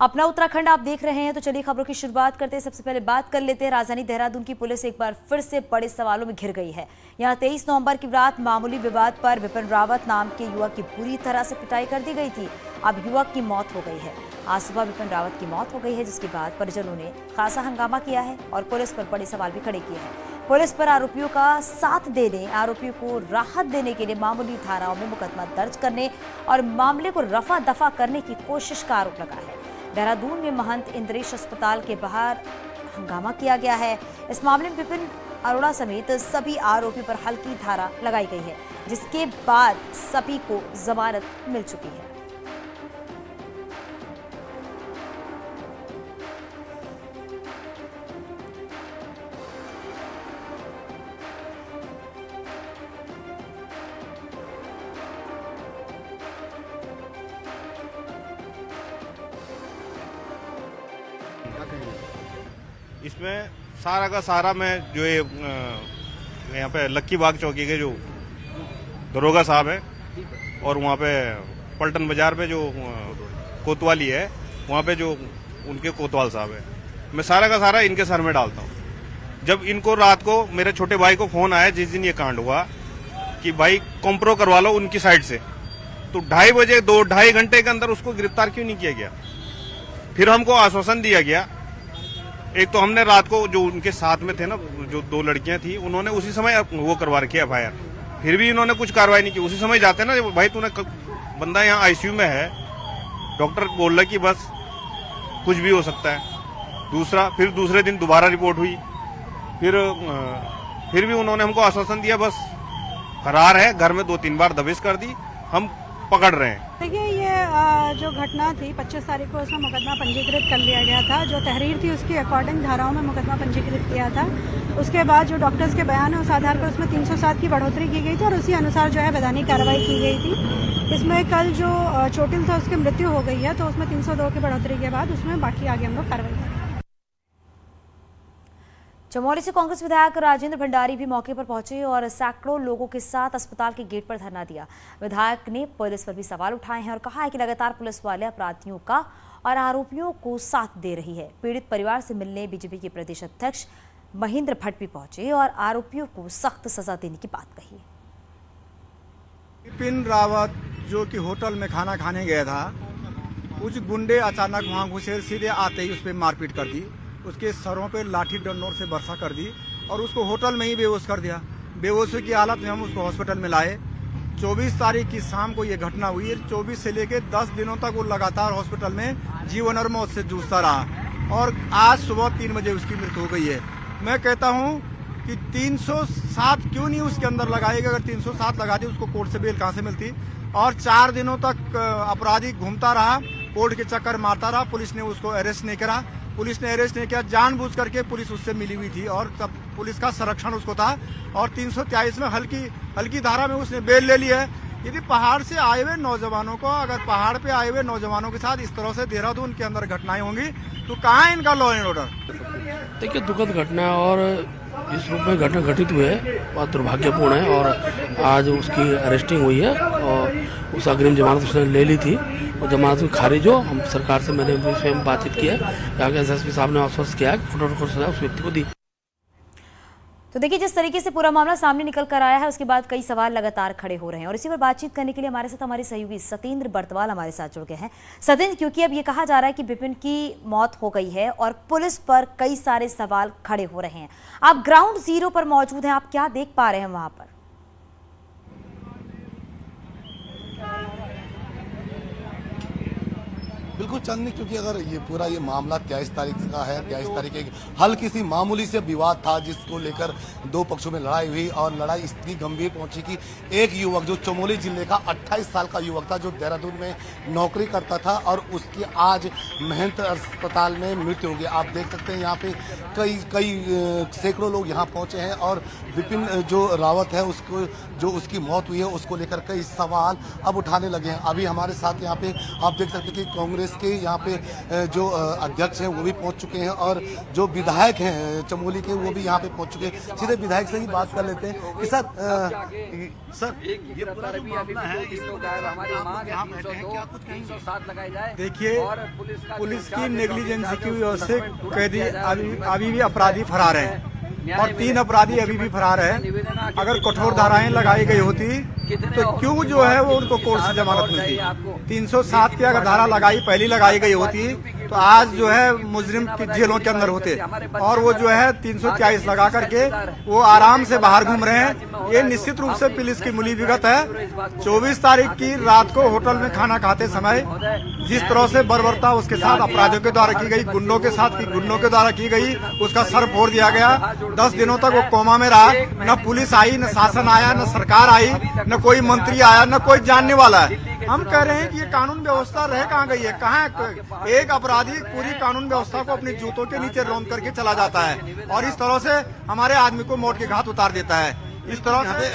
अपना उत्तराखंड आप देख रहे हैं, तो चलिए खबरों की शुरुआत करते हैं। सबसे पहले बात कर लेते हैं राजधानी देहरादून की पुलिस एक बार फिर से बड़े सवालों में घिर गई है। यहां 23 नवंबर की रात मामूली विवाद पर विपिन रावत नाम के युवक की बुरी तरह से पिटाई कर दी गई थी। अब युवक की मौत हो गई है। आज सुबह विपिन रावत की मौत हो गई है, जिसके बाद परिजनों ने खासा हंगामा किया है और पुलिस पर बड़े सवाल भी खड़े किए हैं। पुलिस पर आरोपियों का साथ देने, आरोपियों को राहत देने के लिए मामूली धाराओं में मुकदमा दर्ज करने और मामले को रफा दफा करने की कोशिश का आरोप लगा है। देहरादून में महंत इंद्रेश अस्पताल के बाहर हंगामा किया गया है। इस मामले में विपिन अरोड़ा समेत सभी आरोपियों पर हल्की धारा लगाई गई है, जिसके बाद सभी को जमानत मिल चुकी है। इसमें सारा का सारा मैं जो ये यहाँ पे लक्की बाग चौकी के जो दरोगा साहब है और वहाँ पे पलटन बाजार पे जो कोतवाली है, वहाँ पे जो उनके कोतवाल साहब है, मैं सारा का सारा इनके सर में डालता हूँ। जब इनको रात को मेरे छोटे भाई को फोन आया जिस दिन ये कांड हुआ कि भाई कॉम्प्रो करवा लो उनकी साइड से, तो 2:30 बजे 2-2.5 घंटे के अंदर उसको गिरफ्तार क्यों नहीं किया गया? फिर हमको आश्वासन दिया गया। एक तो हमने रात को जो उनके साथ में थे ना, जो 2 लड़कियां थी, उन्होंने उसी समय वो करवा रखी एफआईआर, फिर भी इन्होंने कुछ कार्रवाई नहीं की। उसी समय जाते ना, भाई तूने बंदा यहाँ आईसीयू में है, डॉक्टर बोल रहा कि बस कुछ भी हो सकता है। फिर दूसरे दिन दोबारा रिपोर्ट हुई, फिर भी उन्होंने हमको आश्वासन दिया बस फरार है, घर में 2-3 बार दबिश कर दी, हम पकड़ रहे हैं। देखिए, ये जो घटना थी 25 तारीख को उसमें मुकदमा पंजीकृत कर लिया गया था। जो तहरीर थी उसके अकॉर्डिंग धाराओं में मुकदमा पंजीकृत किया था। उसके बाद जो डॉक्टर्स के बयान है उस आधार पर उसमें 307 की बढ़ोतरी की गई थी और उसी अनुसार जो है वैधानिक कार्रवाई की गई थी। इसमें कल जो चोटिल था उसकी मृत्यु हो गई है, तो उसमें 302 की बढ़ोतरी के बाद उसमें बाकी आगे हम लोग कार्रवाई करेंगे। चमोली से कांग्रेस विधायक राजेंद्र भंडारी भी मौके पर पहुंचे और सैकड़ों लोगों के साथ अस्पताल के गेट पर धरना दिया। विधायक ने पुलिस पर भी सवाल उठाए हैं और कहा है कि लगातार पुलिस वाले अपराधियों का और आरोपियों को साथ दे रही है। पीड़ित परिवार से मिलने बीजेपी के प्रदेश अध्यक्ष महेंद्र भट्ट भी पहुंचे और आरोपियों को सख्त सजा देने की बात कही। विपिन रावत जो कि होटल में खाना खाने गया था, कुछ गुंडे अचानक वहां घुसे, सीधे आते ही उस पर मारपीट कर दी, उसके सरों पे लाठी डंडों से वर्षा कर दी और उसको होटल में ही बेहोश कर दिया। बेहोशी की हालत में हम उसको हॉस्पिटल में लाए। 24 तारीख की शाम को ये घटना हुई है। 24 से लेकर 10 दिनों तक वो लगातार हॉस्पिटल में जीवन और मौत से जूझता रहा और आज सुबह 3 बजे उसकी मृत्यु हो गई है। मैं कहता हूँ कि 307 क्यों नहीं उसके अंदर लगाएगा? अगर 307 लगाती उसको कोर्ट से बेल कहाँ से मिलती? और 4 दिनों तक अपराधी घूमता रहा, कोर्ट के चक्कर मारता रहा, पुलिस ने उसको अरेस्ट नहीं करा। पुलिस ने अरेस्ट नहीं किया, जानबूझ करके पुलिस उससे मिली हुई थी और तब पुलिस का संरक्षण उसको था और 323 में हल्की धारा में उसने बेल ले ली है। यदि पहाड़ से आए हुए नौजवानों को, अगर पहाड़ पे आए हुए नौजवानों के साथ इस तरह से देहरादून के अंदर घटनाएं होंगी तो कहाँ इनका लॉ एंड ऑर्डर? देखिए, दुखद घटना और जिस रूप में घटना घटित हुई है बहुत दुर्भाग्यपूर्ण है और आज उसकी अरेस्टिंग हुई है और उस अग्रिम जमानत उसने ले ली थी और जमानत खारिज हो। हम सरकार से मैंने स्वयं बातचीत की है, आगे एसएसपी साहब ने आश्वस्त किया कि फुटोर सजा उस व्यक्ति को दी। तो देखिए, जिस तरीके से पूरा मामला सामने निकल कर आया है उसके बाद कई सवाल लगातार खड़े हो रहे हैं और इसी पर बातचीत करने के लिए हमारे साथ हमारे सहयोगी सतेंद्र बर्तवाल हमारे साथ जुड़ गए हैं। सतेंद्र, क्योंकि अब ये कहा जा रहा है कि विपिन की मौत हो गई है और पुलिस पर कई सारे सवाल खड़े हो रहे हैं, आप ग्राउंड जीरो पर मौजूद हैं, आप क्या देख पा रहे हैं वहां पर? बिल्कुल चांदनी, क्योंकि अगर ये पूरा ये मामला 23 तारीख का है, 23 तारीख एक हल्की सी मामूली से विवाद था जिसको लेकर 2 पक्षों में लड़ाई हुई और लड़ाई इतनी गंभीर पहुंची कि एक युवक जो चमोली जिले का 28 साल का युवक था, जो देहरादून में नौकरी करता था और उसकी आज महंत अस्पताल में मृत्यु हो गई। आप देख सकते हैं यहाँ पे कई सैकड़ों लोग यहाँ पहुंचे हैं और विपिन जो रावत है उसको जो उसकी मौत हुई है उसको लेकर कई सवाल अब उठाने लगे हैं। अभी हमारे साथ यहाँ पे आप देख सकते हैं कि कांग्रेस के यहाँ पे जो अध्यक्ष हैं वो भी पहुंच चुके हैं और जो विधायक हैं चमोली के वो भी यहाँ पे पहुंच चुके हैं। सीधे विधायक से ही बात कर लेते हैं कि सर ये पूरा जो मामला है देखिए, पुलिस की नेग्लिजेंसी की वजह से कैदी अभी भी अपराधी फरार हैं और 3 अपराधी अभी भी फरार हैं। अगर कठोर धाराएं लगाई गई होती तो क्यों जो है वो उनको कोर्ट से जमानत मिलती। 307 की अगर धारा पहली लगाई गई होती तो आज जो है मुजरिम की जेलों के अंदर होते और वो जो है 343 लगा करके वो आराम से बाहर घूम रहे हैं। ये निश्चित रूप से पुलिस की मिली भगत है। 24 तारीख की रात को होटल में खाना खाते समय जिस तरह से बर्बरता उसके साथ अपराधियों के द्वारा की गई, गुंडों के साथ की गुंडों के द्वारा की गई, उसका सर फोड़ दिया गया। 10 दिनों तक वो कोमा में रहा। न पुलिस आई, न शासन आया, न सरकार आई, न कोई मंत्री आया, न कोई जानने वाला है। हम कह रहे हैं कि ये कानून व्यवस्था रह कहाँ गई है? कहाँ एक अपराधी पूरी कानून व्यवस्था को अपने जूतों के नीचे रौंद करके चला जाता है और इस तरह से हमारे आदमी को मौत के घाट उतार देता है। इस तरह से